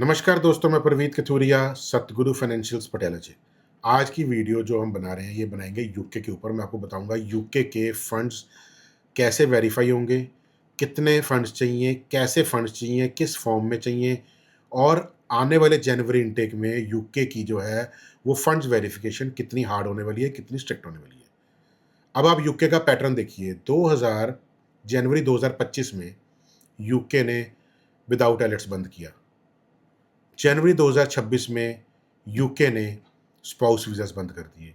नमस्कार दोस्तों, मैं प्रवीत कथूरिया, सतगुरु फाइनेंशियल्स पटियाला जी। आज की वीडियो जो हम बना रहे हैं, ये बनाएंगे यूके के ऊपर। मैं आपको बताऊंगा यूके के फंड्स कैसे वेरीफाई होंगे, कितने फंड्स चाहिए, कैसे फंड्स चाहिए, किस फॉर्म में चाहिए, और आने वाले जनवरी इनटेक में यूके की जो है वो फंड्स वेरिफिकेशन कितनी हार्ड होने वाली है, कितनी स्ट्रिक्ट होने वाली है। अब आप यूके का पैटर्न देखिए। 2000 जनवरी 2025 में यूके ने विदाउट एलिट्स बंद किया। जनवरी 2026 में यूके ने स्पाउस वीज़ास बंद कर दिए।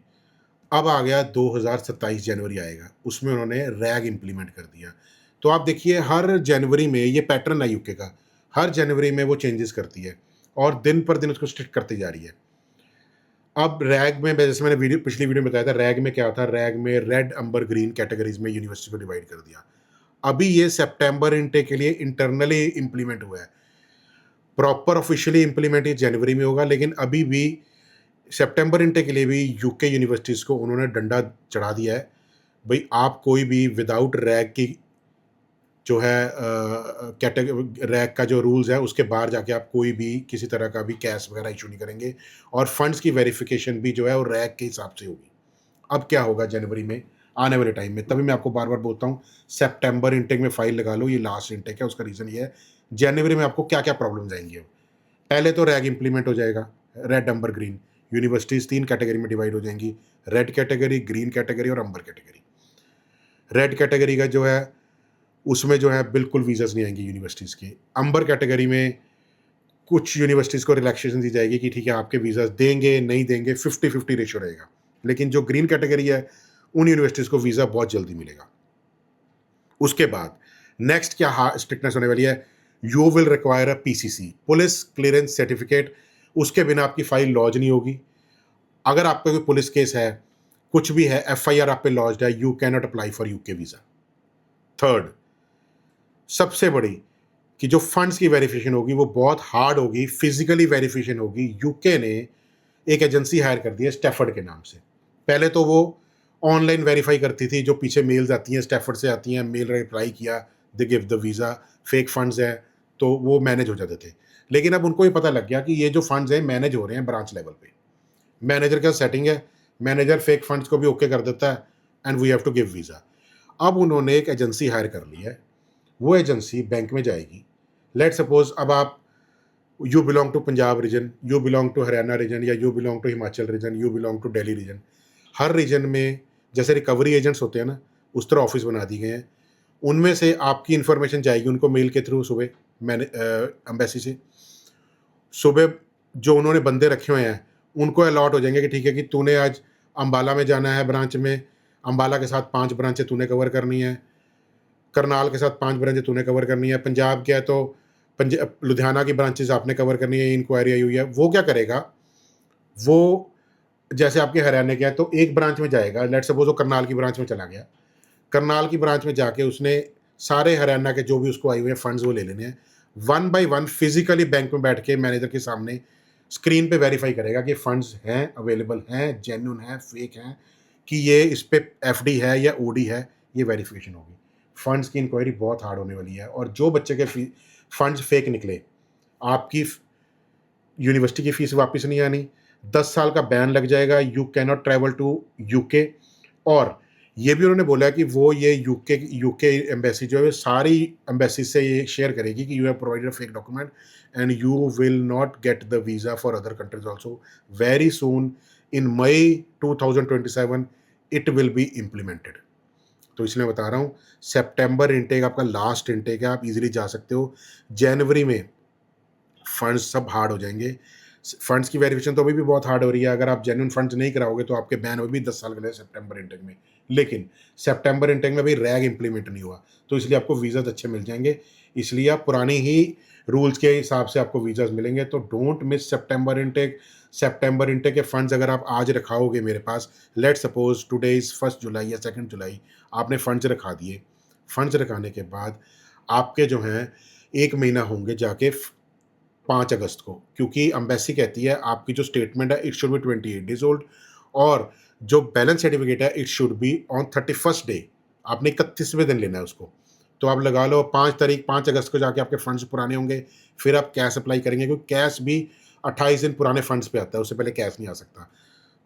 अब आ गया 2027 जनवरी आएगा, उसमें उन्होंने रैग इम्प्लीमेंट कर दिया। तो आप देखिए हर जनवरी में ये पैटर्न है यूके का, हर जनवरी में वो चेंजेस करती है और दिन पर दिन उसको स्ट्रिक्ट करती जा रही है। अब रैग में जैसे मैंने पिछली वीडियो में बताया था, रैग में क्या होता है, रैग में रेड, अंबर, ग्रीन कैटेगरीज में यूनिवर्सिटी को डिवाइड कर दिया। अभी ये सितंबर इनटेक के लिए इंटरनली इम्प्लीमेंट हुआ है। प्रॉपर ऑफिशियली इम्प्लीमेंट ये जनवरी में होगा, लेकिन अभी भी सितंबर इनटेक के लिए भी यूके यूनिवर्सिटीज़ को उन्होंने डंडा चढ़ा दिया है। भई आप कोई भी विदाउट रैग की जो है रैग का जो रूल्स है उसके बाहर जाके आप कोई भी किसी तरह का भी कैश वगैरह इश्यू नहीं करेंगे, और फंड्स की वेरिफिकेशन भी जो है वो रैग के हिसाब से होगी। अब क्या होगा जनवरी में, आने वाले टाइम में, तभी मैं आपको बार-बार बोलता हूँ सितंबर इनटेक में फाइल लगा लो, ये लास्ट इनटेक है। उसका रीज़न ये है, जनवरी में आपको क्या-क्या प्रॉब्लम्स आएँगी अब। पहले तो रैग इम्प्लीमेंट हो जाएगा, रेड, अंबर, ग्रीन। यूनिवर्सिटीज़ 3 कैटेगरी में डिवाइड हो जाएँगी, रेड कैटेगरी, ग्रीन कैटेगरी और अंबर कैटेगरी। रेड कैटेगरी का जो है, उसमें जो है बिल्कुल वीज़ाज़ नहीं आएँगे यूनिवर्सिटीज़ के। अंबर कैटेगरी में कुछ यूनिवर्सिटीज़ को रिलैक्सेशन दी जाएगी कि ठीक है, आपके वीज़ाज़ देंगे, नहीं देंगे, 50-50 रेशियो रहेगा। लेकिन जो ग्रीन कैटेगरी है, उन यूनिवर्सिटीज़ को वीज़ा बहुत जल्दी मिलेगा। उसके बाद नेक्स्ट क्या स्ट्रिक्टनेस होने वाली है, you will require a PCC, police clearance certificate. उसके बिना आपकी फाइल लॉन्च नहीं होगी। अगर आपका कोई पुलिस केस है, कुछ भी है, एफआईआर आप पे लॉन्च्ड है, you can not apply for UK visa. Third, सबसे बड़ी, कि जो फंड्स की वेरिफिकेशन होगी वो बहुत हार्ड होगी, फिजिकली वेरिफिकेशन होगी। यूके ने एक एजेंसी हायर कर दी है स्टैफर्ड के नाम से। पहले तो वो ऑनलाइन वेरीफाई करती थी, जो पीछे मेल्स आती हैं स्टैफर्ड से आती हैं, मेल रिप्लाई किया, they give the visa, fake funds हैं, तो वो मैनेज हो जाते थे। लेकिन अब उनको ये पता लग गया कि ये जो फंड्स हैं मैनेज हो रहे हैं ब्रांच लेवल पे। मैनेजर का सेटिंग है, मैनेजर फेक फंड्स को भी ओके कर देता है, and we have to give visa. अब उन्होंने एक एजेंसी हायर कर ली है। वो एजेंसी बैंक में जाएगी। लेट सपोज अब आप, you belong to Punjab region, you belong to Haryana region, या you belong to Himachal region, you belong to Delhi region. हर रीजन में जैसे रिकवरी एजेंट्स होते हैं ना, उस तरह ऑफिस बना दिए गए हैं। उनमें से आपकी इन्फॉर्मेशन जाएगी उनको मेल के थ्रू सुबह, मैंने एम्बेसी से सुबह जो उन्होंने बंदे रखे हुए हैं उनको अलॉट हो जाएंगे कि ठीक है कि तूने आज अंबाला में जाना है ब्रांच में, अंबाला के साथ 5 ब्रांचें तूने कवर करनी है, करनाल के साथ 5 ब्रांचें तूने कवर करनी है, पंजाब के है तो लुधियाना की ब्रांचेस आपने कवर करनी है, इंक्वायरी आई हुई है। वो क्या करेगा, वो जैसे आपके हरियाणा के है तो एक ब्रांच में जाएगा, लेट सपोज वो करनाल की ब्रांच में चला गया। करनाल की ब्रांच में जाके उसने सारे हरियाणा के जो भी उसको आए हुए हैं फंड्स वो ले लेने हैं। One by one physically bank में बैठ के मैनेजर के सामने स्क्रीन पे वेरीफाई करेगा कि फंड्स हैं, अवेलेबल हैं, जेन्युइन हैं, फेक हैं, कि ये इस पे एफडी है या ओडी है, ये वेरिफिकेशन होगी। फंड्स की इंक्वायरी बहुत हार्ड होने वाली है, और जो बच्चे के फंड्स फेक निकले, आपकी यूनिवर्सिटी की फीस वापस नहीं आनी, 10 साल का बैन लग जाएगा, you can not travel to UK. और ये भी उन्होंने बोला कि वो ये यूके यूके एम्बेसी जो है सारी एम्बेसी से ये शेयर करेगी कि you have provided fake document and you will not get the visa for other countries also very soon. In May 2027 it will be implemented. तो इसलिए बता रहा हूँ, सितंबर इनटेक आपका लास्ट इनटेक है, आप इजीली जा सकते हो। जनवरी में फंड्स सब हार्ड हो जाएंगे। फंड्स की वेरिफिकेशन तो अभी भी बहुत हार्ड हो रही है। अगर आप जेन्युइन फंड्स नहीं कराओगे तो आपके बैन हो भी 10 साल के लिए सितंबर इनटेक में। लेकिन सितंबर इनटेक में भी रैग इंप्लीमेंट नहीं हुआ, तो इसलिए आपको वीज़ाज अच्छे मिल जाएंगे। इसलिए आप पुरानी ही रूल्स के हिसाब से आपको वीज़ाज मिलेंगे। तो don't miss September intake. September intake के फंड्स अगर आप आज रखाओगे मेरे पास, लेट सपोज टुडे इज़ 1 जुलाई या 2 जुलाई, आपने फंड्स रखा दिए। फंड्स रखाने के बाद आपके जो हैं 1 महीना होंगे जाके 5 अगस्त को, क्योंकि एम्बेसी कहती है आपकी जो स्टेटमेंट है it should be 28 days old, और जो बैलेंस सर्टिफिकेट है it should be on 31st day. आपने 31वें दिन लेना है उसको। तो आप लगा लो 5 अगस्त को जाके आपके फंड्स पुराने होंगे, फिर आप कैश अप्लाई करेंगे, क्योंकि कैश भी 28 दिन पुराने फंड्स पे आता है, उससे पहले कैश नहीं आ सकता।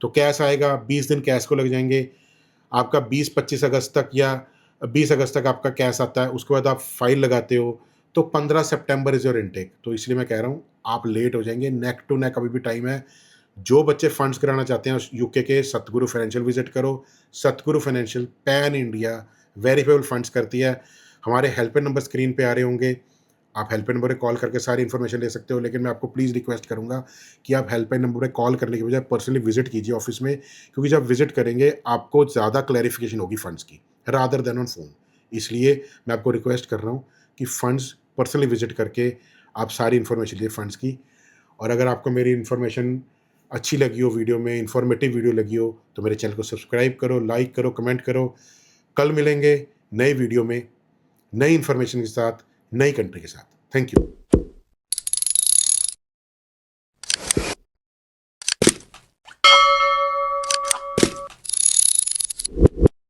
तो कैश आएगा, 20 दिन कैश को लग जाएंगे, आपका 20-25 अगस्त तक या 20 अगस्त तक आपका कैश आता है, उसके बाद आप फाइल लगाते हो, तो 15 सितंबर इज़ योर इनटेक। तो इसलिए मैं कह रहा हूँ आप लेट हो जाएंगे, नेक टू नेक अभी भी टाइम है। जो बच्चे फंड्स कराना चाहते हैं यूके के, सतगुरु फाइनेंशियल विजिट करो। सतगुरु financial pan India verifiable funds करती है। हमारे हेल्पलाइन नंबर स्क्रीन पे आ रहे होंगे, आप हेल्पलाइन नंबर पे कॉल करके सारी इन्फॉर्मेशन ले सकते हो, लेकिन मैं आपको प्लीज़ रिक्वेस्ट करूंगा कि आप हेल्पलाइन नंबर पे कॉल करने की बजाय पर्सनली विजिट कीजिए ऑफिस में, क्योंकि जब विजिट करेंगे आपको ज़्यादा क्लैरिफिकेशन होगी फंड्स की, रादर देन ऑन फोन। इसलिए मैं आपको रिक्वेस्ट कर रहा हूँ कि फंड्स पर्सनली विजिट करके आप सारी इन्फॉर्मेशन लीजिए फंड्स की। और अगर आपको मेरी इन्फॉर्मेशन अच्छी लगी हो, वीडियो में इन्फॉर्मेटिव वीडियो लगी हो, तो मेरे चैनल को सब्सक्राइब करो, लाइक करो, कमेंट करो। कल मिलेंगे नए वीडियो में, नई इन्फॉर्मेशन के साथ, नई कंट्री के साथ। Thank you.